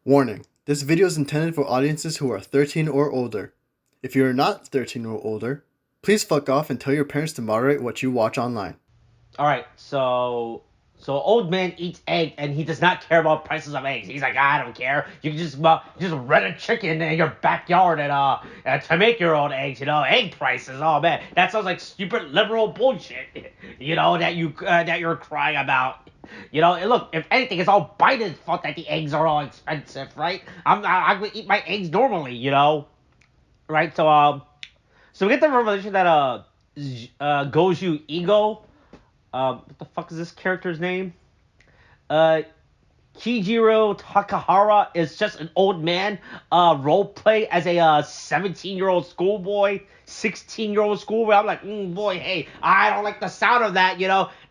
Warning: this video is intended for audiences who are 13 or older. If you are not 13 or older, please fuck off and tell your parents to moderate what you watch online. All right, so old man eats egg and he does not care about prices of eggs. He's like, I don't care. You can just rent a chicken in your backyard and to make your own eggs. Egg prices. Oh man, that sounds like stupid liberal bullshit. That you're crying about. And look, if anything, it's all Biden's fault that the eggs are all expensive, right? I'm gonna eat my eggs normally, right? So we get the revelation that Goju Ego, what the fuck is this character's name? Uh, Kijiro Takahara is just an old man role play as a 17-year-old schoolboy, 16-year-old schoolboy. I'm like, boy, hey, I don't like the sound of that.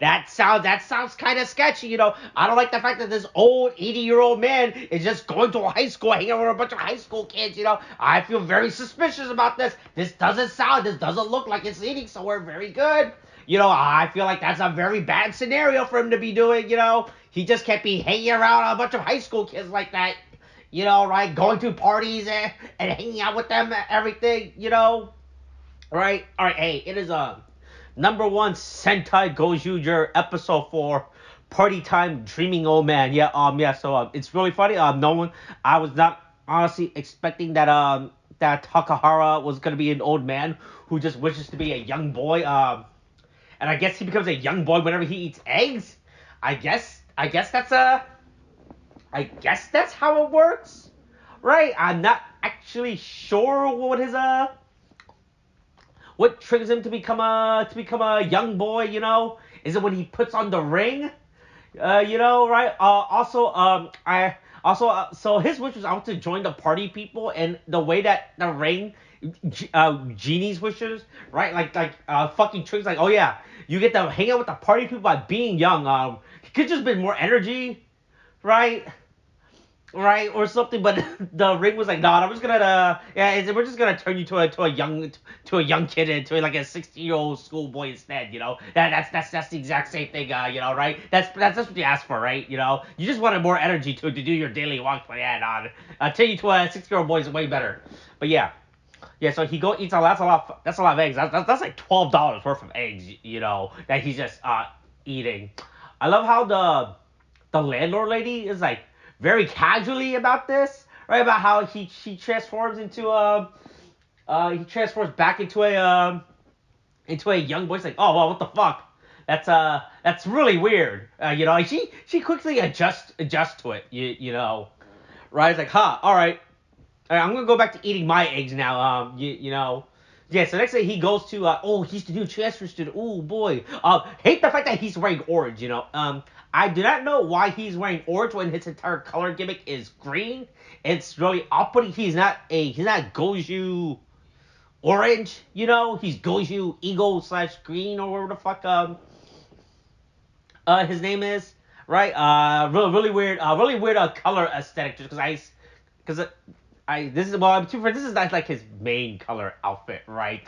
That sounds kind of sketchy. I don't like the fact that this old 80-year-old man is just going to a high school, hanging out with a bunch of high school kids. I feel very suspicious about this. This doesn't look like it's leading somewhere very good. I feel like that's a very bad scenario for him to be doing. He just can't be hanging around a bunch of high school kids like that. Right? Going to parties and hanging out with them, everything. Right? All right. Hey, it is number 1 Sentai Gozyuger episode 4. Party time, dreaming old man. Yeah. So it's really funny. No one. I was not honestly expecting that Takahara was gonna be an old man who just wishes to be a young boy. And I guess he becomes a young boy whenever he eats eggs. I guess that's how it works, right? I'm not actually sure what triggers him to become a young boy. Is it when he puts on the ring? Right? So his wish was out to join the party people, and the way that the ring, genie's wishes, right? Like fucking tricks. Like, oh yeah, you get to hang out with the party people by being young. He could just been more energy, right? Right, or something, but the ring was like, "Nah, I'm just gonna, we're just gonna turn you to a young kid, into like a 16-year-old schoolboy instead." That's the exact same thing, right? That's what you asked for, right? You just wanted more energy to do your daily walks, but yeah, nah, turn you to a 16-year-old boy is way better. But yeah. So he eats a lot. That's a lot of eggs. That's like $12 worth of eggs, that he's just eating. I love how the landlord lady is like very casually about this, right? About how he transforms into he transforms back into a young boy. It's like, oh well, what the fuck? That's really weird. She quickly adjusts to it. Right? It's like, huh, all right. I'm gonna go back to eating my eggs now. Yeah, so next day he goes to he's the new transfer student. Oh boy. Hate the fact that he's wearing orange. I do not know why he's wearing orange when his entire color gimmick is green. It's really off-putting. He's not Goju orange. He's Goju Eagle / green or whatever the fuck his name is. Right? Really weird color aesthetic just because this is well, to be fair, this is not like his main color outfit, right?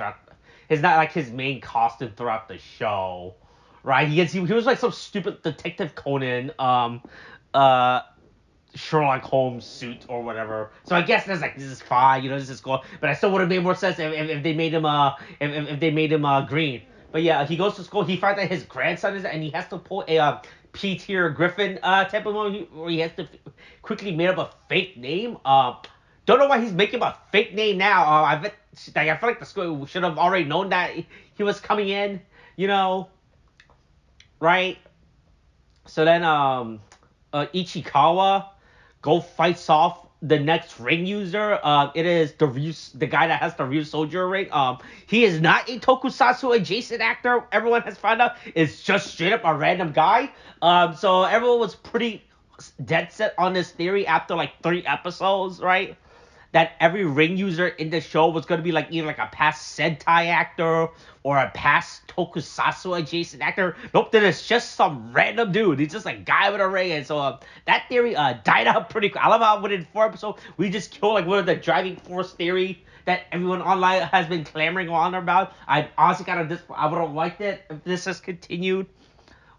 It's not like his main costume throughout the show, right? He was like some stupid Detective Conan, uh, Sherlock Holmes suit or whatever. So I guess this is fine, this is cool. But I still would have made more sense if they made him if they made him green. But yeah, he goes to school. He finds that his grandson is, and he has to pull a P tier Griffin type of moment where he has to quickly made up a fake name. Don't know why he's making up a fake name now. I feel like the school should have already known that he was coming in. You know, right? So then Ichikawa go fights off the next ring user. It is the guy that has the Ryu Soldier ring. He is not a tokusatsu adjacent actor. Everyone has found out. It's just straight up a random guy. So everyone was pretty dead set on this theory after like 3 episodes, right? That every ring user in the show was going to be like either like a past Sentai actor or a past Tokusatsu adjacent actor. Nope, then it's just some random dude. He's just a guy with a ring. And so that theory died out pretty quick. I love how within 4 episodes we just killed like one of the driving force theory that everyone online has been clamoring on about. I honestly I would have liked it if this has continued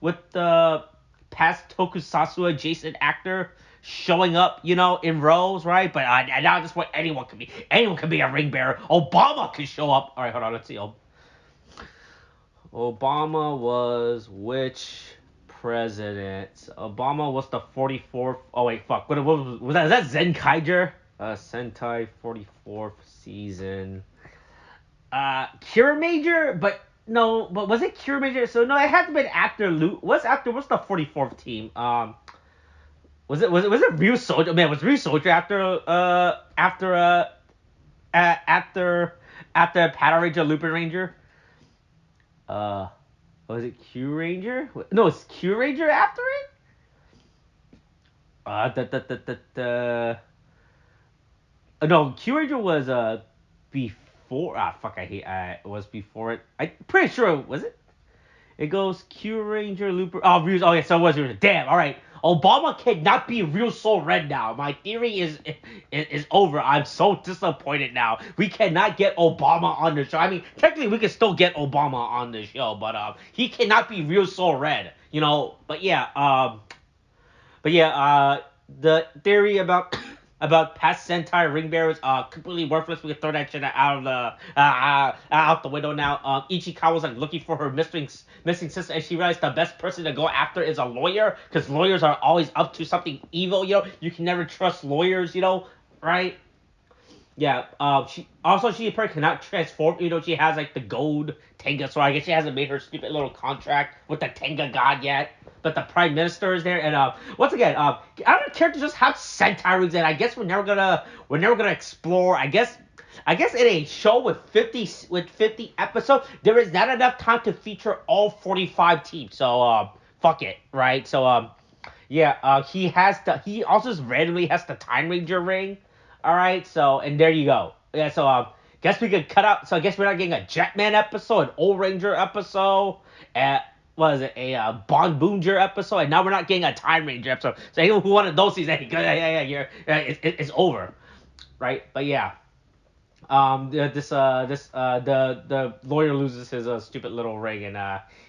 with the past Tokusatsu adjacent actor showing up, in rows, right? But now at this point, anyone can be a ring bearer. Obama can show up. All right, hold on, let's see. Obama was which president? Obama was the 44th. Oh wait, fuck. What was that? Is that Zen Kaiser? Sentai 44th season. Cure Major, but no, but was it Cure Major? So no, it had to be after Luke. What's the 44th team? Was it Ryu Soldier? Man, was Ryu Soldier after Paddle Ranger, Lupin Ranger? Uh, was it Q Ranger? No, it's Q Ranger after it. Uh, the the the the, the no, Q Ranger was before. Fuck, it was before it. I'm pretty sure was it. It goes Q Ranger, Looper. Oh, Ryu's. Oh yeah, so it was Ryu's. Damn. All right. Obama cannot be real Soul Red now. My theory is over. I'm so disappointed now. We cannot get Obama on the show. I mean, technically we can still get Obama on the show, but he cannot be real Soul Red. The theory about past Sentai ring bearers completely worthless. We can throw that shit out the window now. Ichikawa's like looking for her missing sister, and she realized the best person to go after is a lawyer, because lawyers are always up to something evil. You can never trust lawyers. Right? Yeah. She probably cannot transform. She has like the gold Tenga, so I guess she hasn't made her stupid little contract with the Tenga god yet. But the prime minister is there, and once again, I don't care to just have Sentai rings, and I guess we're never gonna explore. I guess in a show with 50 episodes, there is not enough time to feature all 45 teams. So fuck it, right? So yeah, he also just randomly has the Time Ranger ring. All right, so and there you go. Yeah, so guess we could cut out. So I guess we're not getting a Jetman episode, an Old Ranger episode, was it a Bon Boonger episode, and now we're not getting a Time Ranger episode. So anyone who wanted those seasons, hey, it's over, right? But yeah, the lawyer loses his stupid little ring, and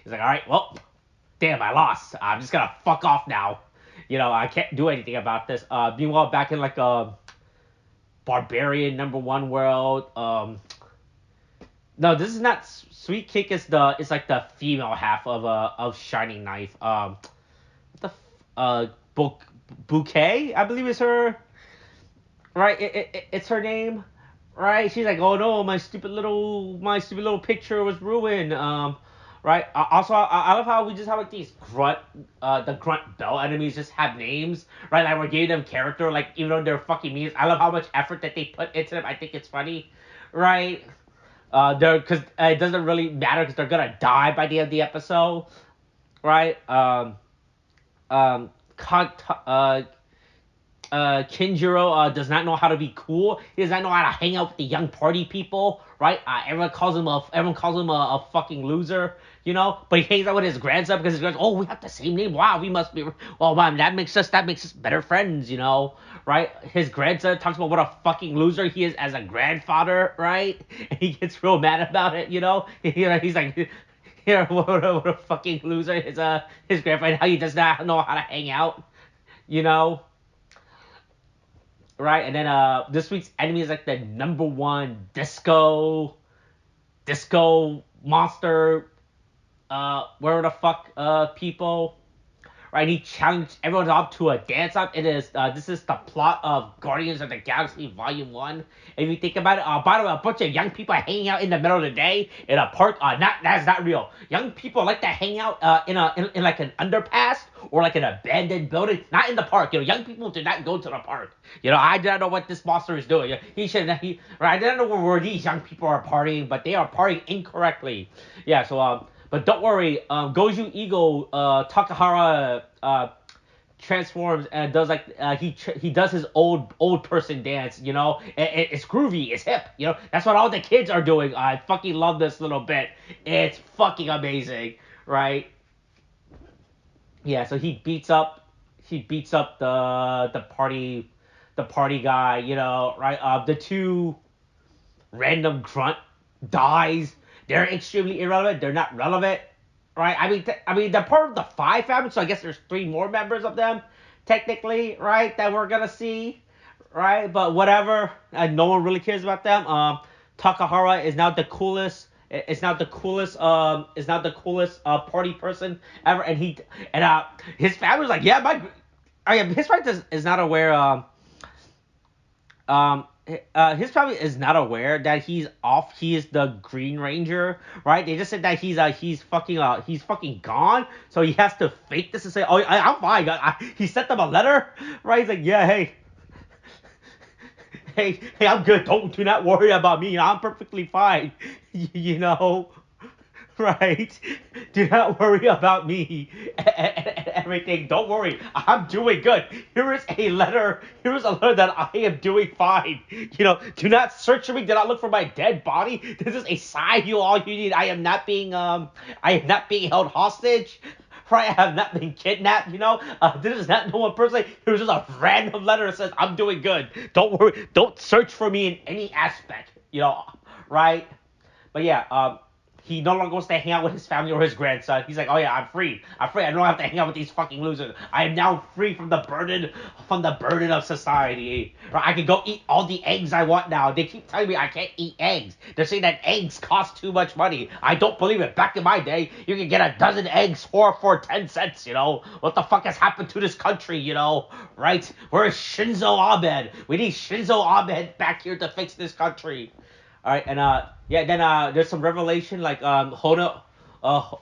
he's like, all right, well, damn, I lost. I'm just gonna fuck off now. I can't do anything about this. Meanwhile, back in like Barbarian #1 world. No, this is not Sweet Kick. It's like the female half of Shining Knife. Bouquet, I believe is her. Right, it's her name. Right, she's like, oh no, my stupid little picture was ruined. Right. Also, I love how we just have like these the grunt bell enemies just have names, right? Like we're giving them character, like even though they're fucking memes. I love how much effort that they put into them. I think it's funny, right? Because it doesn't really matter because they're gonna die by the end of the episode, right? Kinjiro does not know how to be cool. He does not know how to hang out with the young party people, right? Everyone calls him a fucking loser, But he hangs out with his grandson because his grandson, oh, we have the same name. Wow, we must be. Well, man, that makes us better friends, right? His grandson talks about what a fucking loser he is as a grandfather, right? And he gets real mad about it, He's like. Here, what a fucking loser his grandfather, how he does not know how to hang out, right? And then this week's enemy is like the #1 disco monster, where the fuck people, right? He challenged everyone up to a dance up. This is the plot of Guardians of the Galaxy Volume 1. If you think about it, by the way, a bunch of young people hanging out in the middle of the day in a park, that's not real. Young people like to hang out in like an underpass or like an abandoned building, not in the park. Young people do not go to the park. I don't know what this monster is doing. Right? I don't know where these young people are partying, but they are partying incorrectly. Yeah, so but don't worry, Goju Eagle Takahara transforms and does like he does his old person dance. It's groovy, it's hip. That's what all the kids are doing. I fucking love this little bit. It's fucking amazing, right? Yeah, so he beats up the party guy. Right? The two random grunt dies. They're extremely irrelevant. They're not relevant, right? I mean, they're part of the Five family, so I guess there's three more members of them. technically, right? That we're gonna see, right? But whatever. No one really cares about them. Takahara is now the coolest. Is now the coolest. Is now the coolest party person ever, and his family's like, yeah, his wife is not aware. Um, his family is not aware that he's off. He is the Green Ranger, right? They just said that he's fucking gone. So he has to fake this and say, "Oh, I'm fine." He sent them a letter, right? He's like, "Yeah, hey, hey, I'm good. Do not worry about me. I'm perfectly fine." You know, right? Do not worry about me and everything. Don't worry. I'm doing good. Here is a letter. Here is a letter that I am doing fine. Do not search for me. Do not look for my dead body. This is a sign all you need. I am not being held hostage. Right, I have not been kidnapped, this is not no one personally. Here's just a random letter that says I'm doing good. Don't worry. Don't search for me in any aspect, right? But yeah, he no longer wants to hang out with his family or his grandson. He's like, oh yeah, I'm free. I'm free. I don't have to hang out with these fucking losers. I am now free from the burden of society. Right? I can go eat all the eggs I want now. They keep telling me I can't eat eggs. They're saying that eggs cost too much money. I don't believe it. Back in my day, you could get a dozen eggs for 10 cents. What the fuck has happened to this country? Right? Where's Shinzo Abe? We need Shinzo Abe back here to fix this country. All right, and yeah, then there's some revelation like uh, Honoru, Honoe,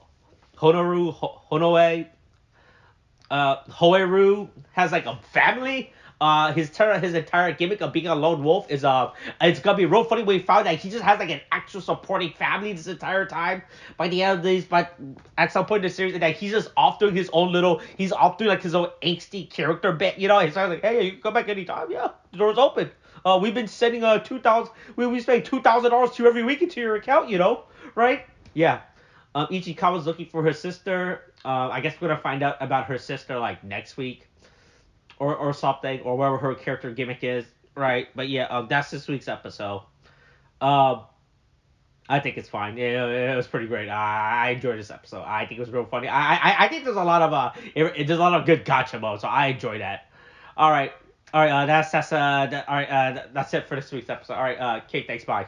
Hoeru has like a family. His entire gimmick of being a lone wolf is it's gonna be real funny when we found that he just has like an actual supporting family this entire time. By the end of these, but at some point in the series, that he's just off doing he's off doing like his own angsty character bit. He's like, hey, you can come back anytime. Yeah, the door's open. We've been sending 2,000. We spend $2,000 to you every week into your account. Right? Yeah. Ichikawa's looking for her sister. I guess we're gonna find out about her sister like next week, or something, or whatever her character gimmick is. Right? But yeah, that's this week's episode. Um, I think it's fine. Yeah, it was pretty great. I enjoyed this episode. I think it was real funny. I think there's a lot of there's a lot of good gotcha mode, so I enjoy that. All right, all right. That's all right. That's it for this week's episode. All right, Kate. Thanks. Bye.